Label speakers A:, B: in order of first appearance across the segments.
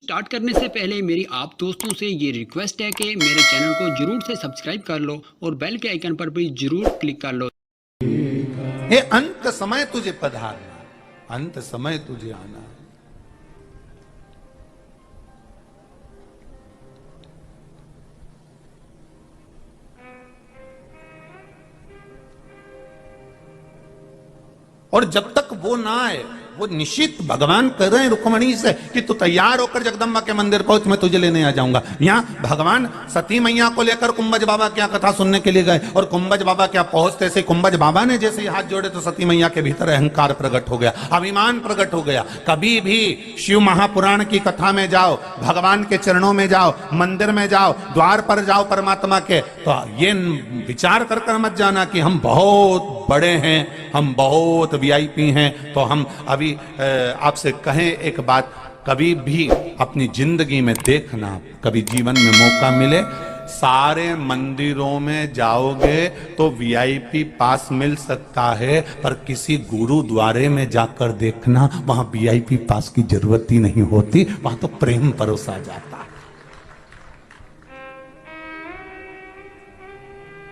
A: Start करने से पहले मेरी आप दोस्तों से ये रिक्वेस्ट है कि मेरे चैनल को जरूर से सब्सक्राइब कर लो और बेल के आइकन पर भी जरूर क्लिक कर लो।
B: हे अंत समय तुझे पधारना, अंत समय तुझे आना। और जब तक वो ना आए, वो निश्चित भगवान कर रहे हैं रुक्मणी से कि तू तैयार होकर जगदम्बा के मंदिर पहुंच, मैं तुझे लेने आ जाऊंगा। यहाँ भगवान सती मैया को लेकर कुंभज बाबा क्या कथा सुनने के लिए गए और कुंभज बाबा क्या पहुंचते से कुंभज बाबा ने जैसे ही हाथ जोड़े तो सती मैया के भीतर अहंकार प्रकट हो गया, अभिमान प्रकट हो गया। कभी भी शिव महापुराण की कथा में जाओ, भगवान के चरणों में जाओ, मंदिर में जाओ, द्वार पर जाओ परमात्मा के, तो ये विचार कर कर मत जाना कि हम बहुत बड़े हैं, हम बहुत वीआईपी हैं। तो हम अभी आपसे कहें एक बात, कभी भी अपनी जिंदगी में देखना, कभी जीवन में मौका मिले, सारे मंदिरों में जाओगे तो वीआईपी पास मिल सकता है, पर किसी गुरुद्वारे में जाकर देखना, वहां वीआईपी पास की जरूरत ही नहीं होती, वहां तो प्रेम परोसा जाता है।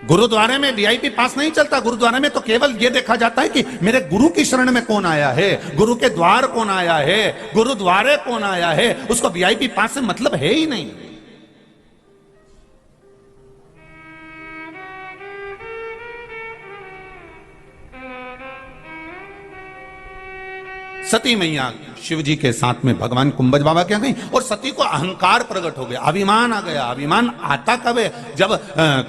B: गुरुद्वारे में वीआईपी पास नहीं चलता। गुरुद्वारे में तो केवल यह देखा जाता है कि मेरे गुरु की शरण में कौन आया है, गुरु के द्वार कौन आया है, गुरुद्वारे कौन आया है, उसको वीआईपी पास से मतलब है ही नहीं। सती मैया शिव जी के साथ में भगवान कुंभज बाबा क्या गई और सती को अहंकार प्रकट हो गया, अभिमान आ गया। अभिमान आता कब है? जब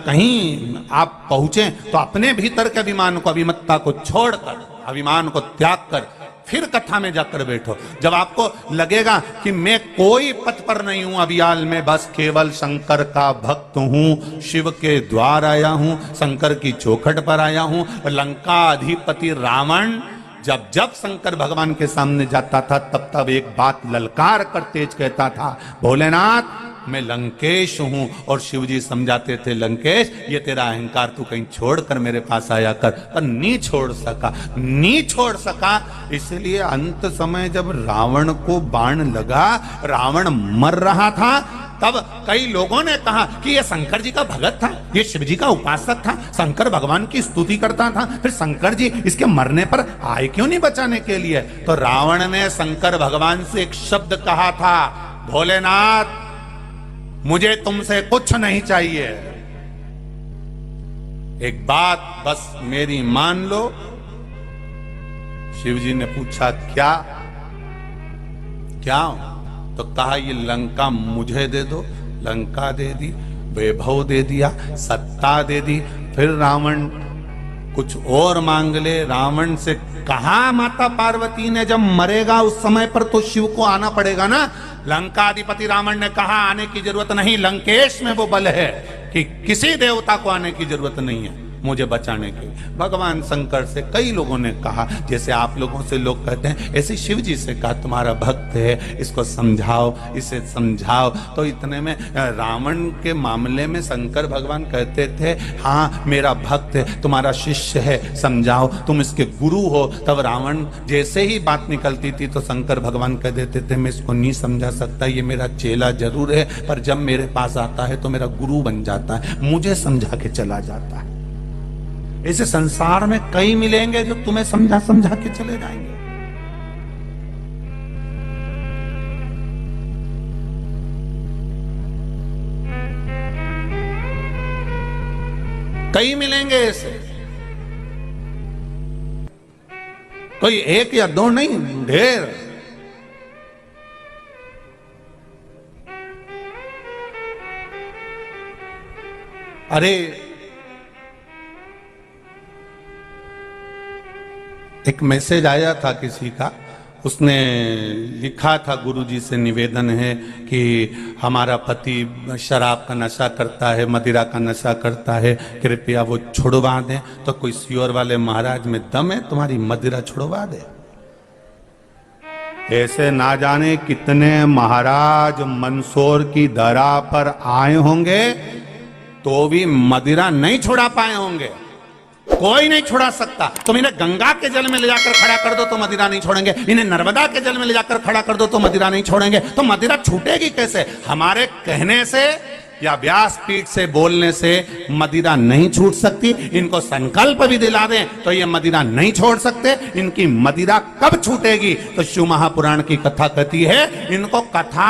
B: कहीं आप पहुंचे तो अपने भीतर के अभिमान को, अभिमत्ता को छोड़कर, अभिमान को त्याग कर फिर कथा में जाकर बैठो। जब आपको लगेगा कि मैं कोई पद पर नहीं हूं अभियाल में, बस केवल शंकर का भक्त हूं, शिव के द्वार आया हूं, शंकर की चौखट पर आया हूं। लंका अधिपति रावण जब जब शंकर भगवान के सामने जाता था तब तब एक बात ललकार कर तेज कहता था, भोलेनाथ मैं लंकेश हूं। और शिव जी समझाते थे, लंकेश ये तेरा अहंकार तू कहीं छोड़कर मेरे पास आया कर, पर नहीं छोड़ सका, नहीं छोड़ सका। इसलिए अंत समय जब रावण को बाण लगा, रावण मर रहा था, तब कई लोगों ने कहा कि ये शंकर जी का भगत था, ये शिव जी का उपासक था, शंकर भगवान की स्तुति करता था, फिर शंकर जी इसके मरने पर आए क्यों नहीं बचाने के लिए? तो रावण ने शंकर भगवान से एक शब्द कहा था, भोलेनाथ मुझे तुमसे कुछ नहीं चाहिए, एक बात बस मेरी मान लो। शिव जी ने पूछा क्या? क्या? तो कहा ये लंका मुझे दे दो। लंका दे दी, वैभव दे दिया, सत्ता दे दी। फिर रावण कुछ और मांग ले। रावण से कहा माता पार्वती ने जब मरेगा उस समय पर तो शिव को आना पड़ेगा ना। लंकाधिपति रावण ने कहा आने की जरूरत नहीं, लंकेश में वो बल है कि किसी देवता को आने की जरूरत नहीं है मुझे बचाने के। भगवान शंकर से कई लोगों ने कहा, जैसे आप लोगों से लोग कहते हैं, ऐसे शिव जी से कहा तुम्हारा भक्त है, इसको समझाओ, इसे समझाओ। तो इतने में रावण के मामले में शंकर भगवान कहते थे, हाँ मेरा भक्त है, तुम्हारा शिष्य है, समझाओ, तुम इसके गुरु हो। तब रावण जैसे ही बात निकलती थी तो शंकर भगवान कह देते थे, मैं इसको नहीं समझा सकता, ये मेरा चेला जरूर है, पर जब मेरे पास आता है तो मेरा गुरु बन जाता है, मुझे समझा के चला जाता है। ऐसे संसार में कई मिलेंगे जो तुम्हें समझा समझा के चले जाएंगे। कई मिलेंगे ऐसे, कोई एक या दो नहीं, ढेर। अरे एक मैसेज आया था किसी का, उसने लिखा था गुरुजी से निवेदन है कि हमारा पति शराब का नशा करता है, मदिरा का नशा करता है, कृपया वो छुड़वा दें। तो कोई सियोर वाले महाराज में दम है तुम्हारी मदिरा छुड़वा दे? ऐसे ना जाने कितने महाराज मंदसौर की दरा पर आए होंगे तो भी मदिरा नहीं छुड़ा पाए होंगे। कोई नहीं छुड़ा सकता। तुम इन्हें गंगा के जल में ले जाकर खड़ा कर दो तो मदिरा नहीं छोड़ेंगे, इन्हें नर्मदा के जल में ले जाकर खड़ा कर दो तो मदिरा नहीं छोड़ेंगे। तो मदिरा छूटेगी कैसे? हमारे कहने से या व्यासपीठ से बोलने से मदिरा नहीं छूट सकती। इनको संकल्प भी दिला दें तो ये मदिरा नहीं छोड़ सकते। इनकी मदिरा कब छूटेगी? तो शिव महापुराण की कथा कहती है, इनको कथा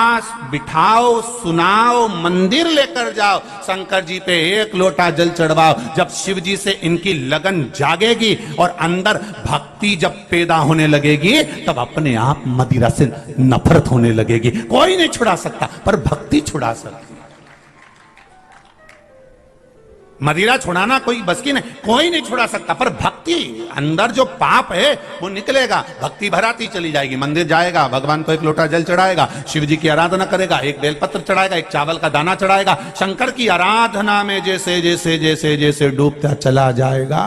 B: बिठाओ, सुनाओ, मंदिर लेकर जाओ, शंकर जी पे एक लोटा जल चढ़वाओ। जब शिव जी से इनकी लगन जागेगी और अंदर भक्ति जब पैदा होने लगेगी, तब अपने आप मदिरा से नफरत होने लगेगी। कोई नहीं छुड़ा सकता, पर भक्ति छुड़ा सकती। मदिरा छुड़ाना कोई बस की नहीं, कोई नहीं छुड़ा सकता, पर भक्ति, अंदर जो पाप है वो निकलेगा। भक्ति भराती चली जाएगी। मंदिर जाएगा, भगवान को एक लोटा जल चढ़ाएगा, शिव जी की आराधना करेगा, एक बेलपत्र चढ़ाएगा, एक चावल का दाना चढ़ाएगा। शंकर की आराधना में जैसे जैसे जैसे जैसे डूबता चला जाएगा,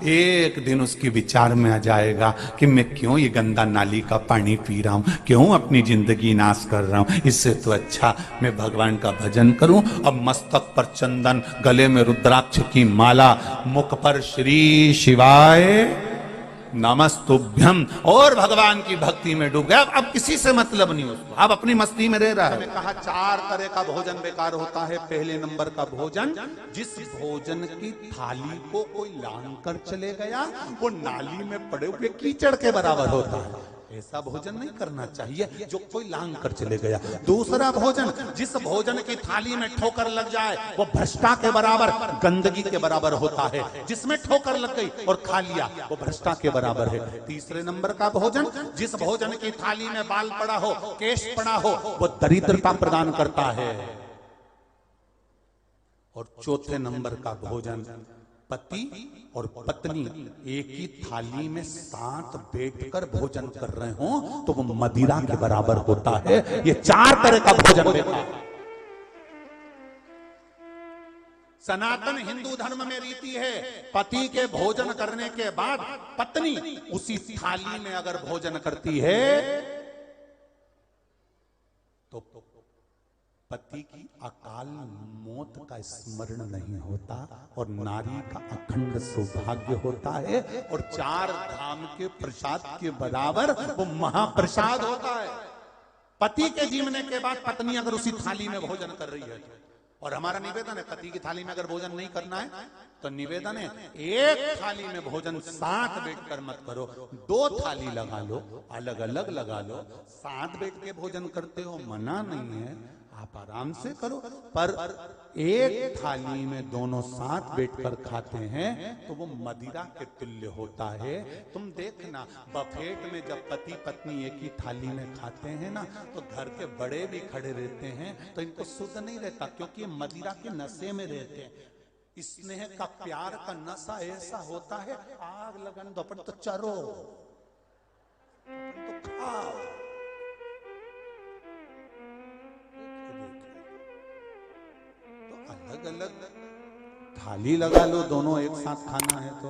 B: एक दिन उसकी विचार में आ जाएगा कि मैं क्यों ये गंदा नाली का पानी पी रहा हूं, क्यों अपनी जिंदगी नाश कर रहा हूं। इससे तो अच्छा मैं भगवान का भजन करूं। अब मस्तक पर चंदन, गले में रुद्राक्ष की माला, मुख पर श्री शिवाय नमस्तुभ्यम, और भगवान की भक्ति में डूब गया। अब किसी से मतलब नहीं उसको, अब अपनी मस्ती में रह रहा है। कहा 4 तरह का भोजन बेकार होता है। पहले नंबर का भोजन, जिस भोजन की थाली को कोई लांग कर चले गया, वो नाली में पड़े हुए कीचड़ के बराबर होता है। ऐसा भोजन नहीं करना चाहिए जो कोई लांग कर चले गया। दूसरा भोजन, जिस भोजन की थाली में ठोकर लग जाए, वो भ्रष्टा के बराबर, गंदगी के बराबर होता है। जिसमें ठोकर लग गई और खा लिया, वो भ्रष्टा के बराबर है। तीसरे नंबर का भोजन, जिस भोजन की थाली में बाल पड़ा हो, केश पड़ा हो, वो दरिद्रता प्रदान करता है। और चौथे नंबर का भोजन, पति और पत्नी एक ही थाली में साथ बैठकर भोजन कर रहे हो, तो वो मदिरा के बराबर होता है। ये 4 तरह का भोजन बेकार। सनातन हिंदू धर्म में रीति है, पति के भोजन करने के बाद पत्नी उसी थाली में अगर भोजन करती है तो पति की अकाल मौत का स्मरण नहीं होता और नारी का अखंड सौभाग्य होता है। और 4 धाम के प्रसाद के बराबर वो महाप्रसाद होता है। पति के जीवने के बाद पत्नी अगर उसी थाली में भोजन कर रही है, और हमारा निवेदन है, पति की थाली में अगर भोजन नहीं करना है तो निवेदन है, एक थाली में भोजन साथ बैठकर मत करो, 2 थाली लगा लो, अलग अलग लगा लो। साथ बैठ के भोजन करते हो, मना नहीं है, आप आराम से करो, पर एक थाली में दोनों साथ बैठकर खाते हैं तो वो मदिरा के तुल्य होता है। तुम देखना, बफेट में जब पति पत्नी एक ही थाली में खाते हैं ना, तो घर के बड़े भी खड़े रहते हैं, तो इनको सुध नहीं रहता, क्योंकि मदिरा के नशे में रहते हैं। स्नेह का, प्यार का नशा ऐसा होता है, आग लगन दो, अपन तो चरो, अपन तो खाओ। अलग अलग थाली लगा लो, दोनों एक साथ खाना है तो।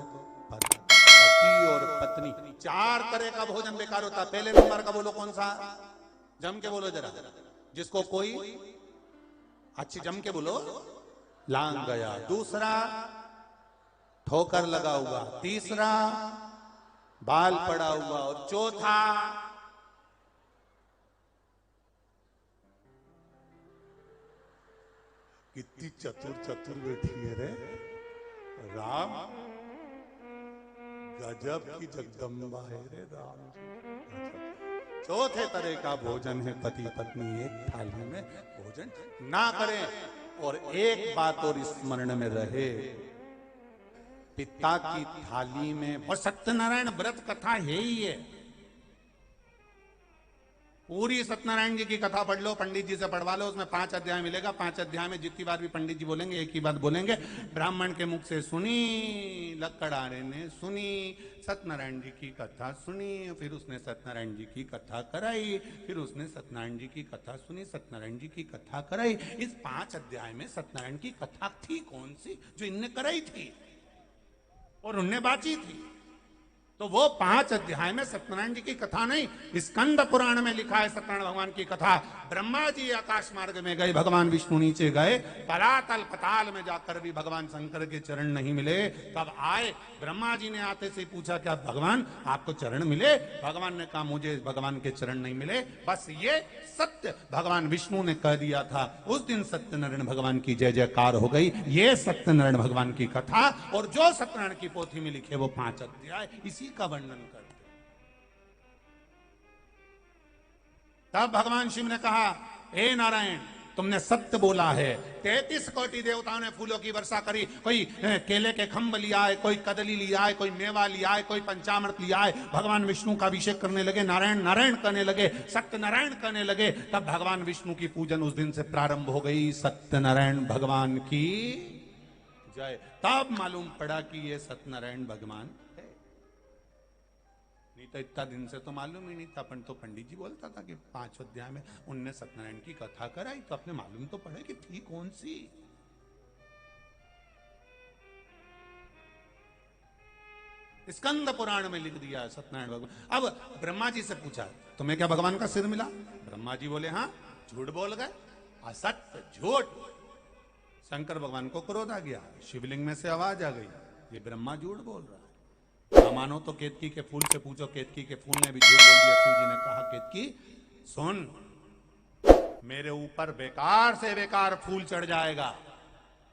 B: पति और पत्नी, 4 तरह का भोजन बेकार होता। पहले नंबर का बोलो कौन सा? जम के बोलो जरा, जिसको कोई अच्छी जम के बोलो, लांग गया। दूसरा, ठोकर लगा हुआ। तीसरा, बाल पड़ा हुआ। और चौथा, कितनी चतुर बैठी है रे राम, गजब की जगदम्बा है रे राम। चौथे तरह का भोजन है, पति पत्नी एक थाली में भोजन ना करें। और एक बात और स्मरण में रहे, पिता की थाली में, और सत्यनारायण व्रत कथा है ही है, पूरी सत्यनारायण जी की कथा पढ़ लो, पंडित जी से पढ़वा लो, उसमें 5 अध्याय मिलेगा। 5 अध्याय में जितनी बार भी पंडित जी बोलेंगे एक ही बात बोलेंगे, ब्राह्मण के मुख से सुनी, लक्कड़ारे ने सुनी, सत्यनारायण जी की कथा सुनी, फिर उसने सत्यनारायण जी की कथा कराई, फिर उसने सत्यनारायण जी की कथा सुनी, सत्यनारायण जी की कथा कराई। इस 5 अध्याय में सत्यनारायण की कथा थी कौन सी जो इनने कराई थी और उनने बाची थी? तो वो 5 अध्याय में सत्यनारायण जी की कथा नहीं, स्कंद पुराण में लिखा है सत्यनारायण भगवान की कथा। ब्रह्मा जी आकाश मार्ग में गए, भगवान विष्णु नीचे गए, तलातल पताल में जाकर भी भगवान शंकर के चरण नहीं मिले। तब आए, ब्रह्मा जी ने आते से पूछा क्या भगवान आपको चरण मिले? भगवान ने कहा मुझे भगवान के चरण नहीं मिले। बस ये सत्य भगवान विष्णु ने कह दिया था। उस दिन सत्यनारायण भगवान की जय जयकार हो गई। ये सत्यनारायण भगवान की कथा, और जो सत्यनारायण की पोथी में लिखे वो 5 अध्याय इसी का वर्णन करते। तब भगवान शिव ने कहा हे नारायण तुमने सत्य बोला है। 33 कोटि देवताओं ने फूलों की वर्षा करी। कोई केले के खंभ लिया है, कोई कदली लिया है, कोई मेवा लिया है, कोई पंचामृत लिया है। भगवान विष्णु का अभिषेक करने लगे, नारायण नारायण कहने लगे, सत्यनारायण कहने लगे। तब भगवान विष्णु की पूजन उस दिन से प्रारंभ हो गई। सत्यनारायण भगवान की जय। तब मालूम पड़ा कि ये सत्यनारायण भगवान है, नहीं तो इतना दिन से तो मालूम ही नहीं था। अपन तो पंडित जी बोलता था कि 5 अध्याय में उनने सत्यनारायण की कथा कराई, तो अपने मालूम तो पड़े कि थी कौन सी। स्कंद पुराण में लिख दिया सत्यनारायण भगवान। अब ब्रह्मा जी से पूछा तुम्हें क्या भगवान का सिर मिला? ब्रह्मा जी बोले हाँ, झूठ बोल गए, असत्य झूठ। शंकर भगवान को क्रोध आ गया, शिवलिंग में से आवाज आ गई, ये ब्रह्मा झूठ बोल रहा है। मानो तो केतकी के फूल से पूछो, केतकी के फूल ने भी झूठ बोल दिया। शिव जी ने कहा केतकी सुन, मेरे ऊपर बेकार से बेकार फूल चढ़ जाएगा,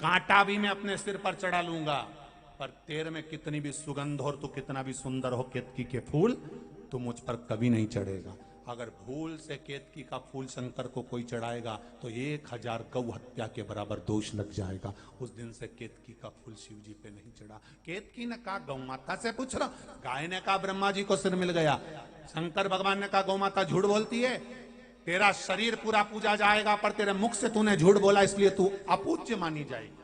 B: कांटा भी मैं अपने सिर पर चढ़ा लूंगा, पर तेरे में कितनी भी सुगंध हो, तू कितना भी सुंदर हो केतकी के फूल, तू मुझ पर कभी नहीं चढ़ेगा। अगर भूल से केतकी का फूल शंकर को कोई चढ़ाएगा तो 1000 गौ हत्या के बराबर दोष लग जाएगा। उस दिन से केतकी का फूल शिव जी पे नहीं चढ़ा। केतकी ने कहा गौ माता से पूछ रहा, गाय ने कहा ब्रह्मा जी को सिर मिल गया। शंकर भगवान ने कहा गौ माता झूठ बोलती है, तेरा शरीर पूरा पूजा जाएगा, पर तेरे मुख से तूने झूठ बोला इसलिए तू अपूज्य मानी जाएगी,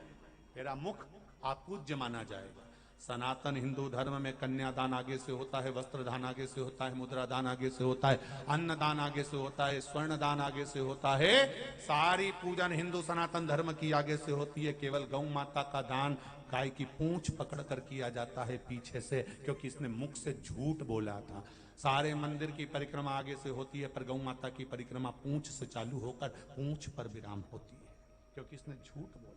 B: तेरा मुख अपूज्य माना जाएगा। सनातन हिंदू धर्म में कन्यादान आगे से होता है, वस्त्र दान आगे से होता है, मुद्रा दान आगे से होता है, अन्न दान आगे से होता है, स्वर्ण दान आगे से होता है। सारी पूजन हिंदू सनातन धर्म की आगे से होती है। केवल गौ माता का दान गाय की पूंछ पकड़कर किया जाता है पीछे से, क्योंकि इसने मुख से झूठ बोला था। सारे मंदिर की परिक्रमा आगे से होती है, पर गौ माता की परिक्रमा पूंछ से चालू होकर पूंछ पर विराम होती है, क्योंकि इसने झूठ बोला।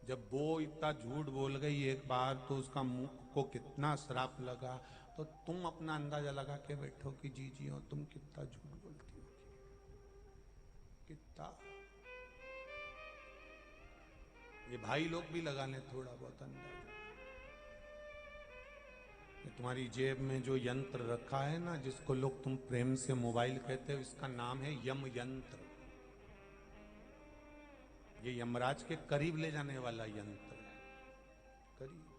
B: जब वो इतना झूठ बोल गई एक बार, तो उसका मुख को कितना श्राप लगा। तो तुम अपना अंदाजा लगा के बैठो कि जी हो, तुम कितना झूठ बोलती हो, कितना। ये भाई लोग भी लगा लें थोड़ा बहुत अंदाजा। तुम्हारी जेब में जो यंत्र रखा है ना, जिसको लोग तुम प्रेम से मोबाइल कहते हो, इसका नाम है यम यंत्र। ये यमराज के करीब ले जाने वाला यंत्र है, करीब।